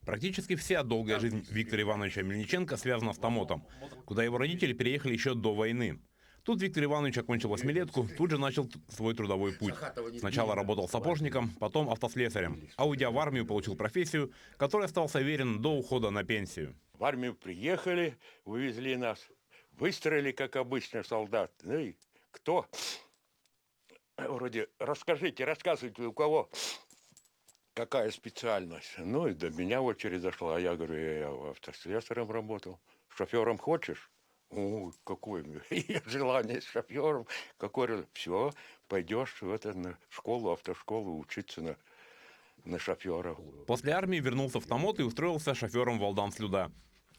Практически вся долгая жизнь Виктора Ивановича Мельниченко связана с Томотом, куда его родители переехали еще до войны. Тут Виктор Иванович окончил восьмилетку, тут же начал свой трудовой путь. Сначала работал сапожником, потом автослесарем, а уйдя в армию, получил профессию, которой остался верен до ухода на пенсию. В армию приехали, вывезли нас, выстроили, как обычно, солдат. Ну и кто? Вроде, рассказывайте, у кого какая специальность. Ну и до меня очередь зашла, а я говорю, я автослесарем работал. Шофером хочешь? О, какое желание с шофером. Все, пойдешь на школу, автошколу учиться на шофера. После армии вернулся в Томот и устроился шофером в Алдан-Слюда.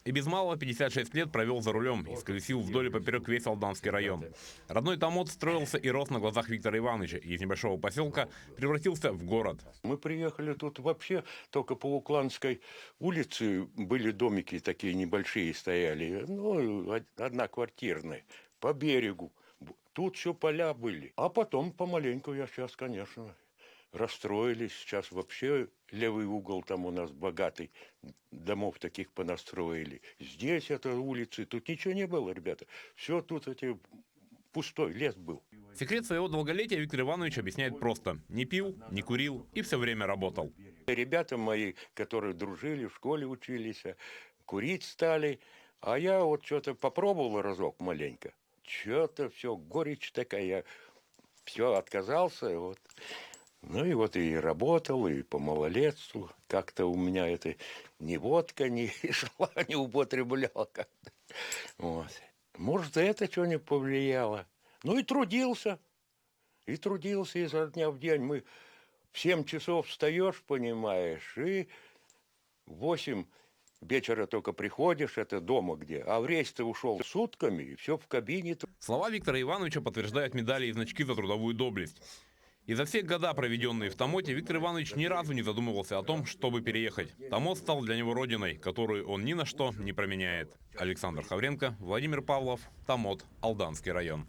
И без малого 56 лет провел за рулем и сколесил вдоль и поперек весь Алданский район. Родной Томот строился и рос на глазах Виктора Ивановича, и из небольшого поселка превратился в город. Мы приехали тут вообще только по Укланской улице были домики такие небольшие стояли, ну, одноквартирные, по берегу. Тут все поля были. А потом помаленьку я сейчас, конечно, расстроились. Сейчас вообще левый угол там у нас богатый. Домов таких понастроили. Здесь это улицы. Тут ничего не было, ребята. Все тут пустой лес был. Секрет своего долголетия Виктор Иванович объясняет просто. Не пил, не курил и все время работал. Ребята мои, которые дружили, в школе учились, курить стали. А я вот что-то попробовал разок маленько. Что-то все, горечь такая. Я все отказался. Вот. Ну и вот и работал, и по малолетству. Как-то у меня это ни водка не шла, не употреблял как-то. Вот. Может, это что-нибудь повлияло. Ну и трудился. И трудился изо дня в день. Мы в 7 часов встаешь, понимаешь, и в 8 вечера только приходишь, это дома где. А в рейс ты ушел сутками, и все в кабине. Слова Виктора Ивановича подтверждают медали и значки за трудовую доблесть. И за все года, проведенные в Томоте, Виктор Иванович ни разу не задумывался о том, чтобы переехать. Томот стал для него родиной, которую он ни на что не променяет. Александр Хавренко, Владимир Павлов, Томот, Алданский район.